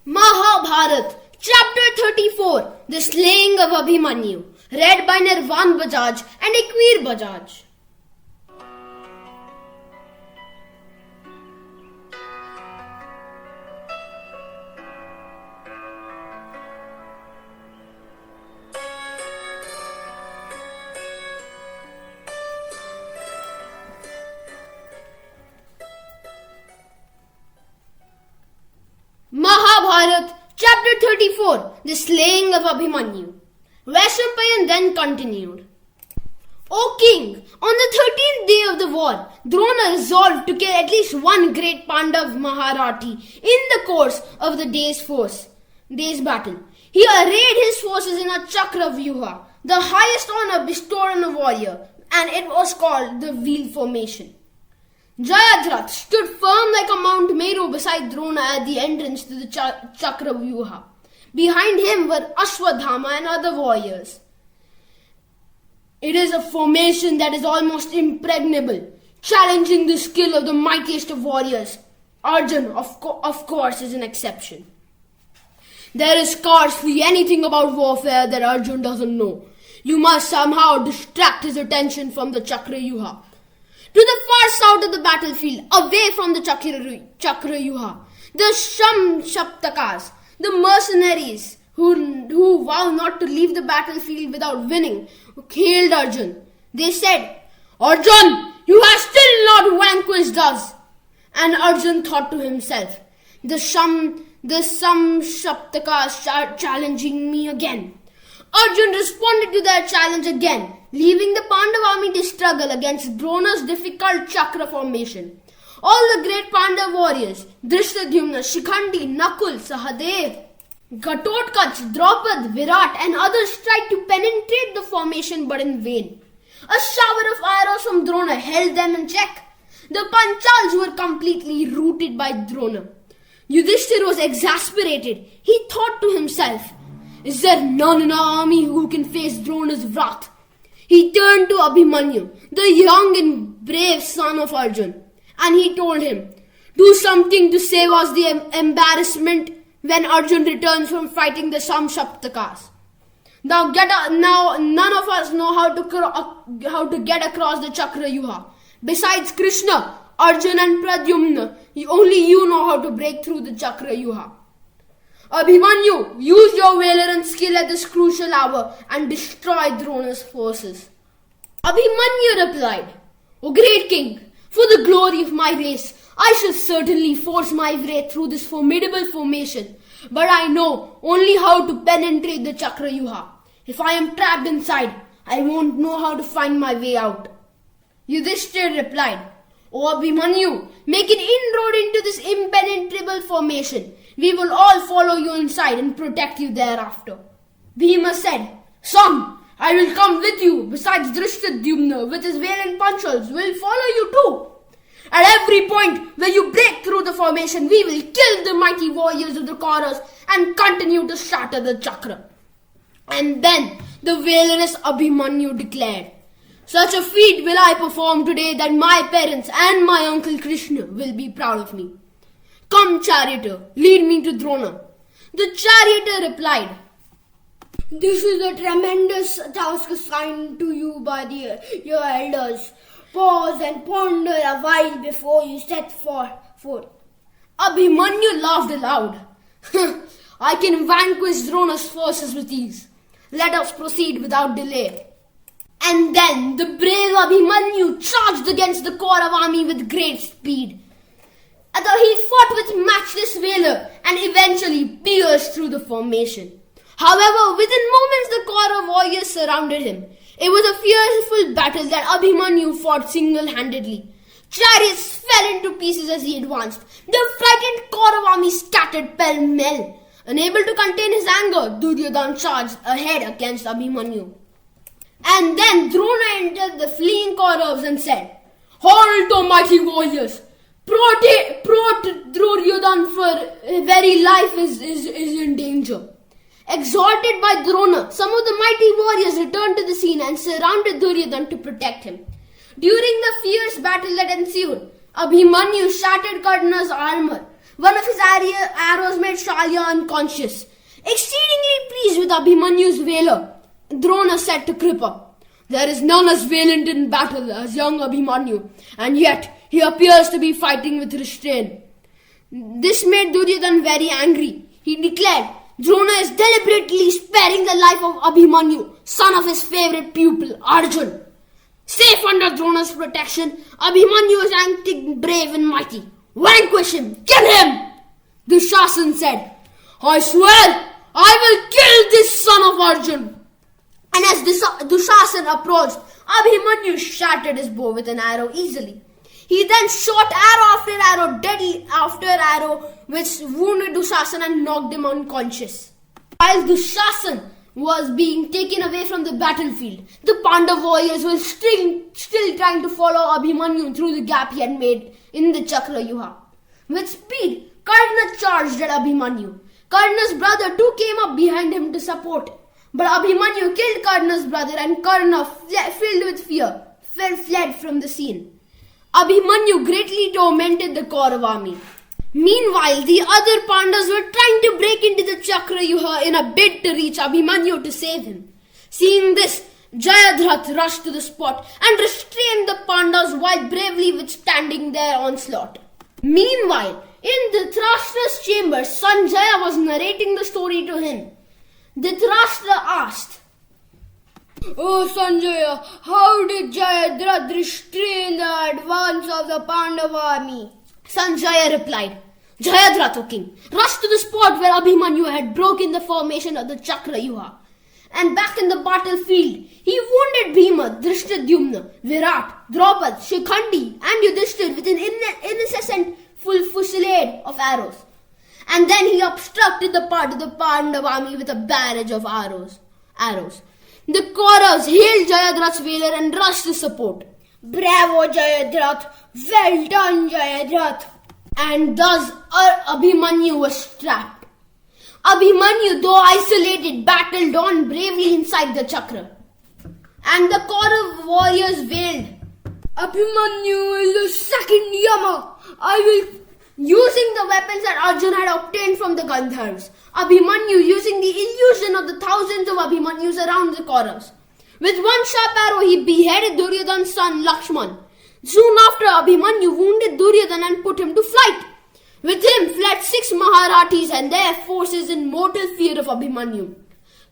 Mahabharata, Chapter 34, The Slaying of Abhimanyu, read by Nirvan Bajaj and Ekveer Bajaj. Mahabharata, Chapter 34, The Slaying of Abhimanyu. Vaishampayan then continued. O king, on the 13th day of the war, Drona resolved to kill at least one great Pandav Maharathi in the course of the day's battle. He arrayed his forces in a chakra vyuha, the highest honor bestowed on a warrior, and it was called the wheel formation. Jayadratha stood firm like a Mount Meru beside Drona at the entrance to the chakra vyuha. Behind him were Ashwadhama and other warriors. It is a formation that is almost impregnable, challenging the skill of the mightiest of warriors. Arjun, of course, is an exception. There is scarcely anything about warfare that Arjun doesn't know. You must somehow distract his attention from the chakra vyuha. To the far south of the battlefield, away from the chakra vyuha, the Shaptakas, the mercenaries who vow not to leave the battlefield without winning, hailed Arjun. They said, "Arjun, you have still not vanquished us." And Arjun thought to himself, the Shaptakas are challenging me again. Arjun responded to their challenge again, leaving the Pandav army to struggle against Drona's difficult chakra formation. All the great Pandav warriors, Drishtadyumna, Shikhandi, Nakul, Sahadev, Ghatotkacha, Draupad, Virat and others tried to penetrate the formation but in vain. A shower of arrows from Drona held them in check. The Panchals were completely routed by Drona. Yudhishthira was exasperated. He thought to himself, "Is there none in our army who can face Drona's wrath?" He turned to Abhimanyu, the young and brave son of Arjun, and he told him, "Do something to save us the embarrassment when Arjun returns from fighting the Shaptakas. Now none of us know how to get across the chakra vyuha. Besides Krishna, Arjun and Pradyumna, only you know how to break through the chakra vyuha. Abhimanyu, use your valor and skill at this crucial hour and destroy Drona's forces." Abhimanyu replied, "O great king, for the glory of my race, I shall certainly force my way through this formidable formation, but I know only how to penetrate the chakra vyuha. If I am trapped inside, I won't know how to find my way out." Yudhishthira replied, "O Abhimanyu, make an inroad into this impenetrable formation. We will all follow you inside and protect you thereafter." Bhima said, "Son, I will come with you. Besides Drishtadyumna with his valiant Panchals will follow you too. At every point where you break through the formation, we will kill the mighty warriors of the Kauravas and continue to shatter the chakra." And then the valorous Abhimanyu declared, "Such a feat will I perform today that my parents and my uncle Krishna will be proud of me. Come, charioteer, lead me to Drona." The charioteer replied, "This is a tremendous task assigned to you by your elders. Pause and ponder a while before you set forth." Abhimanyu laughed aloud. "I can vanquish Drona's forces with ease. Let us proceed without delay." And then the brave Abhimanyu charged against the Kaurav army with great speed. He fought with matchless valor and eventually pierced through the formation. However, within moments the Kaurav warriors surrounded him. It was a fearful battle that Abhimanyu fought single-handedly. Chariots fell into pieces as he advanced. The frightened Kaurav army scattered pell-mell. Unable to contain his anger, Duryodhana charged ahead against Abhimanyu. And then Drona entered the fleeing Kauravas and said, "Halt, O mighty warriors! Duryodhana for very life is in danger." Exhorted by Drona, some of the mighty warriors returned to the scene and surrounded Duryodhana to protect him. During the fierce battle that ensued, Abhimanyu shattered Karna's armor. One of his arrows made sharp warrior unconscious. Exceedingly pleased with Abhimanyu's valor, Drona said to Kripa, "There is none as valiant in battle as young Abhimanyu, and yet he appears to be fighting with restraint." This made Duryodhana very angry. He declared, "Drona is deliberately sparing the life of Abhimanyu, son of his favorite pupil, Arjun. Safe under Drona's protection, Abhimanyu is acting brave and mighty. Vanquish him! Kill him!" Dushasan said, "I swear I will kill this son of Arjun." And as Dushasan approached, Abhimanyu shattered his bow with an arrow easily. He then shot arrow after arrow, deadly after arrow, which wounded Dushasan and knocked him unconscious. While Dushasan was being taken away from the battlefield, the Pandav warriors were still trying to follow Abhimanyu through the gap he had made in the Chakrayuha. With speed, Karna charged at Abhimanyu. Karna's brother too came up behind him to support. But Abhimanyu killed Karna's brother, and Karna, filled with fear, fled from the scene. Abhimanyu greatly tormented the Kaurav army. Meanwhile, the other Pandavas were trying to break into the Chakrayuha in a bid to reach Abhimanyu to save him. Seeing this, Jayadratha rushed to the spot and restrained the Pandavas while bravely withstanding their onslaught. Meanwhile, in Dhritarashtra's chamber, Sanjaya was narrating the story to him. Dhritarashtra asked, "Oh Sanjaya, how did Jayadratha restrain the advance of the Pandava army?" Sanjaya replied, "Jayadratha, O king, rushed to the spot where Abhimanyu had broken the formation of the Chakrayuha. And back in the battlefield, he wounded Bhima, Drishtadyumna, Virat, Draupad, Shikhandi and Yudhishthir with an incessant full fusillade of arrows. And then he obstructed the part of the Pandav army with a barrage of arrows. The Kauravas hailed Jayadratha's valor and rushed to support. Bravo, Jayadratha! Well done, Jayadratha!" And thus Abhimanyu was trapped. Abhimanyu, though isolated, battled on bravely inside the Chakra. And the Kaurav warriors wailed, "Abhimanyu is the second Yama. Using the weapons that Arjuna had obtained from the Gandharvas, Abhimanyu using the illusion of the thousands of Abhimanyus around the Kauravas. With one sharp arrow, he beheaded Duryodhana's son Lakshman. Soon after, Abhimanyu wounded Duryodhana and put him to flight. With him fled 6 Maharathis and their forces in mortal fear of Abhimanyu.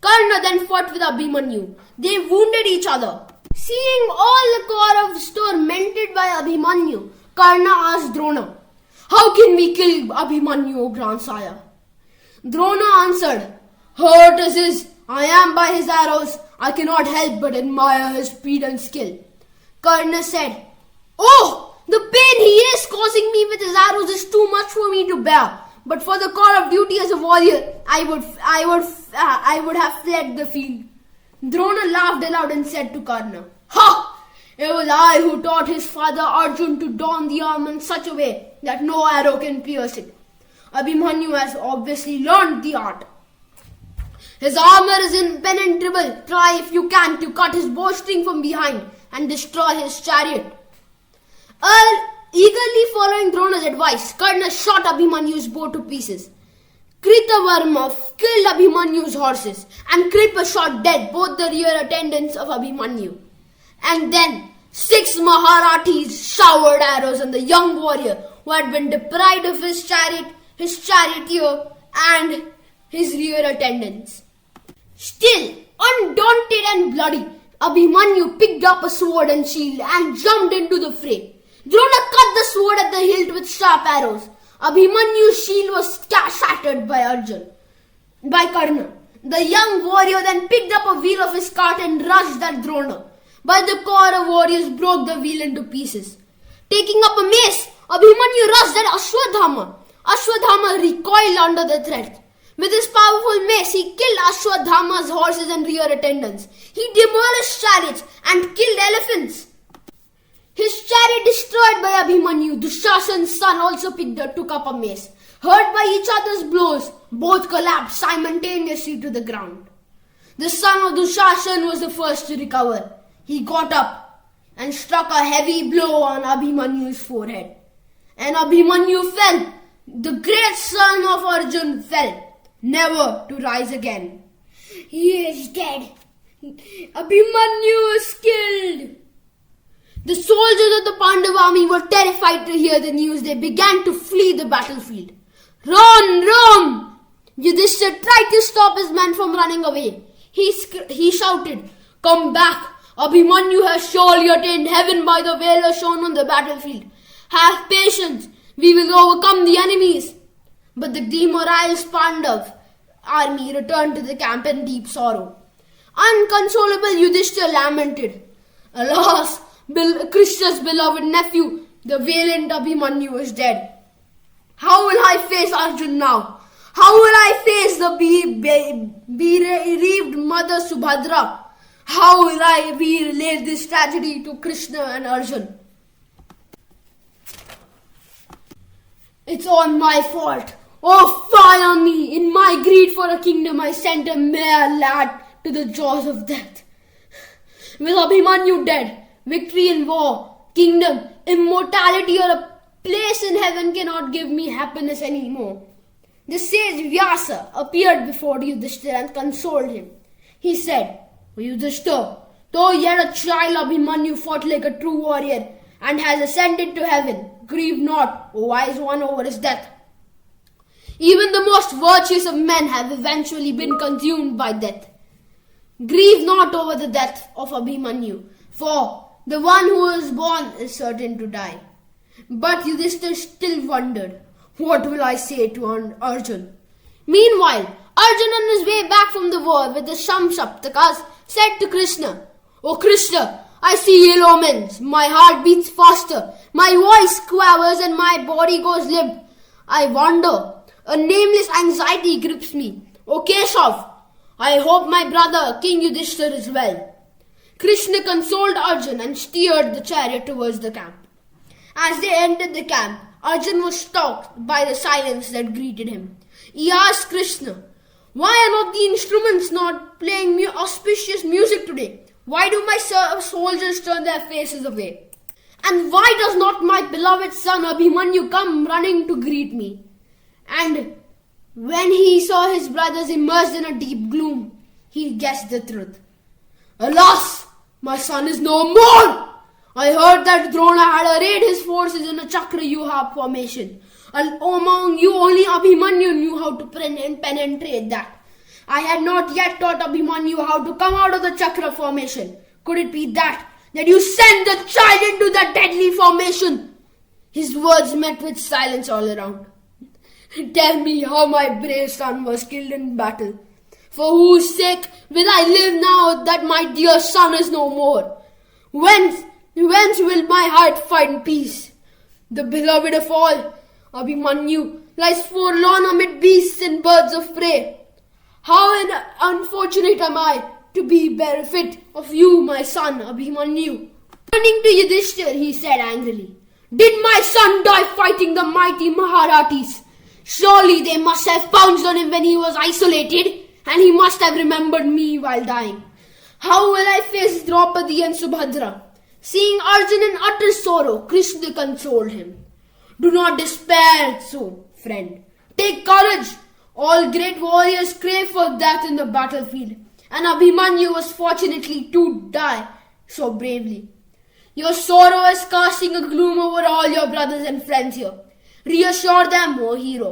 Karna then fought with Abhimanyu. They wounded each other. Seeing all the Kauravas tormented by Abhimanyu, Karna asked Drona, "How can we kill Abhimanyu, O grandsire?" Drona answered, "Hurt as I am by his arrows, I cannot help but admire his speed and skill." Karna said, "Oh, the pain he is causing me with his arrows is too much for me to bear. But for the call of duty as a warrior, I would have fled the field." Drona laughed aloud and said to Karna, "Ha! It was I who taught his father Arjun to don the armor in such a way that no arrow can pierce it. Abhimanyu has obviously learned the art. His armor is impenetrable. Try if you can to cut his bowstring from behind and destroy his chariot." Eagerly following Drona's advice, Karna shot Abhimanyu's bow to pieces. Kritavarma killed Abhimanyu's horses, and Kripa shot dead both the rear attendants of Abhimanyu. And then 6 Maharathis showered arrows on the young warrior who had been deprived of his charioteer and his rear attendants. Still, undaunted and bloody, Abhimanyu picked up a sword and shield and jumped into the fray. Drona cut the sword at the hilt with sharp arrows. Abhimanyu's shield was shattered by Karna. The young warrior then picked up a wheel of his cart and rushed at Drona. But the Kaurav warriors broke the wheel into pieces. Taking up a mace, Abhimanyu rushed at Ashwadhama. Ashwadhama recoiled under the threat. With his powerful mace, he killed Ashwadhama's horses and rear attendants. He demolished chariots and killed elephants. His chariot destroyed by Abhimanyu, Dushasan's son also took up a mace. Hurt by each other's blows, both collapsed simultaneously to the ground. The son of Dushasan was the first to recover. He got up and struck a heavy blow on Abhimanyu's forehead. And Abhimanyu fell, The great son of Arjun fell, never to rise again. He is dead. Abhimanyu is killed. The soldiers of the Pandav army were terrified to hear the news. They began to flee the battlefield. Run, run! Yudhishthira tried to stop his men from running away. He shouted, "Come back! Abhimanyu has surely attained heaven by the valor shown on the battlefield. Have patience, we will overcome the enemies." But the demoralized Pandav army returned to the camp in deep sorrow. Unconsolable, Yudhishthira lamented, "Alas, Krishna's beloved nephew, the valiant Abhimanyu, is dead. How will I face Arjun now? How will I face the bereaved mother Subhadra? How will I relate this tragedy to Krishna and Arjun? It's all my fault. Oh, fie on me! In my greed for a kingdom, I sent a mere lad to the jaws of death. With Abhimanyu dead, victory in war, kingdom, immortality, or a place in heaven cannot give me happiness anymore." The sage Vyasa appeared before Yudhishthira and consoled him. He said, "O Yudhishthira, though yet a child, Abhimanyu fought like a true warrior and has ascended to heaven. Grieve not, O wise one, over his death. Even the most virtuous of men have eventually been consumed by death. Grieve not over the death of Abhimanyu, for the one who is born is certain to die." But Yudhishthira still wondered, "What will I say to Arjun?" Meanwhile, Arjun on his way back from the war with the Shamshaptakas said to Krishna, "O Krishna, I see ill omens. My heart beats faster, my voice quavers and my body goes limp. I wonder. A nameless anxiety grips me. O Keshav, I hope my brother King Yudhishthira is well." Krishna consoled Arjun and steered the chariot towards the camp. As they entered the camp, Arjun was shocked by the silence that greeted him. He asked Krishna, "Why are not the instruments not playing auspicious music today? Why do my soldiers turn their faces away? And why does not my beloved son Abhimanyu come running to greet me?" And when he saw his brothers immersed in a deep gloom, he guessed the truth. "Alas, my son is no more! I heard that Drona had arrayed his forces in a Chakrayuha formation. Among you, only Abhimanyu knew how to penetrate that. I had not yet taught Abhimanyu how to come out of the Chakra formation. Could it be that you sent the child into that deadly formation?" His words met with silence all around. "Tell me how my brave son was killed in battle. For whose sake will I live now that my dear son is no more? Whence will my heart find peace? The beloved of all, Abhimanyu, lies forlorn amid beasts and birds of prey. How unfortunate am I to be bereft of you, my son, Abhimanyu." Turning to Yudhishthira, he said angrily, "Did my son die fighting the mighty Maharatis? Surely they must have pounced on him when he was isolated, and he must have remembered me while dying. How will I face Draupadi and Subhadra?" Seeing Arjun in utter sorrow, Krishna consoled him. "Do not despair, friend. Take courage. All great warriors crave for death in the battlefield, and Abhimanyu was fortunately to die so bravely. Your sorrow is casting a gloom over all your brothers and friends here. Reassure them, O hero."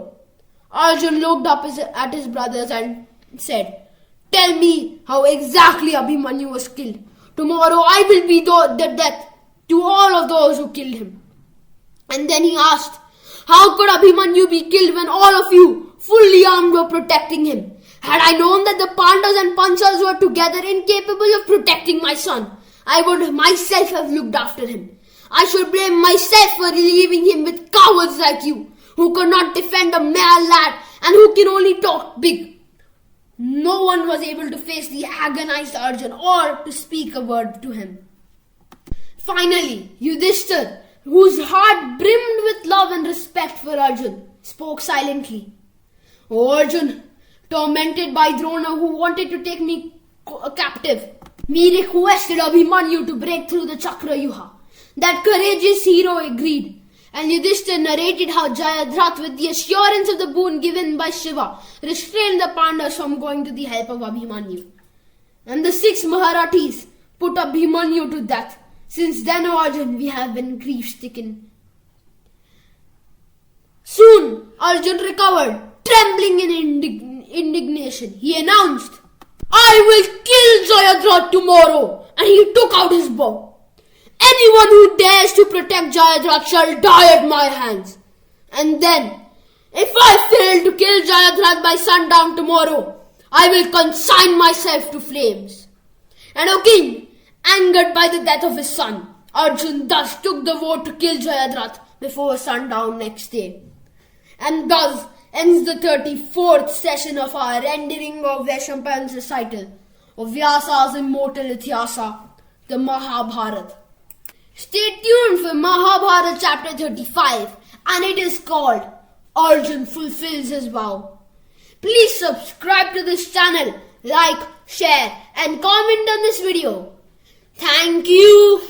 Arjun looked up at his brothers and said, "Tell me how exactly Abhimanyu was killed. Tomorrow I will be the death to all of those who killed him." And then he asked, "How could Abhimanyu be killed when all of you, fully armed, were protecting him? Had I known that the Pandavas and Panchals were together incapable of protecting my son, I would myself have looked after him. I should blame myself for leaving him with cowards like you, who could not defend a mere lad and who can only talk big." No one was able to face the agonized Arjun or to speak a word to him. Finally, Yudhishthira, whose heart brimmed with love and respect for Arjun, spoke silently. "O Arjun, tormented by Drona who wanted to take me captive, we requested Abhimanyu to break through the Chakrayuha. That courageous hero agreed, And Yudhishthira narrated how Jayadratha, with the assurance of the boon given by Shiva, restrained the Pandavas from going to the help of Abhimanyu. And the 6 Maharathis put Abhimanyu to death. Since then, O Arjun, we have been grief-stricken. Soon, Arjun recovered, trembling in indignation. He announced, "I will kill Jayadratha tomorrow." And he took out his bow. "Anyone who dares to protect Jayadratha shall die at my hands. And then, if I fail to kill Jayadratha by sundown tomorrow, I will consign myself to flames." And O king, angered by the death of his son, Arjun thus took the vow to kill Jayadratha before sundown next day. And thus ends the 34th session of our endearing of Vaishampayan's recital of Vyasa's immortal Ityasa, the Mahabharata. Stay tuned for Mahabharata chapter 35, and it is called Arjun Fulfills His Vow. Please subscribe to this channel, like, share and comment on this video. Thank you.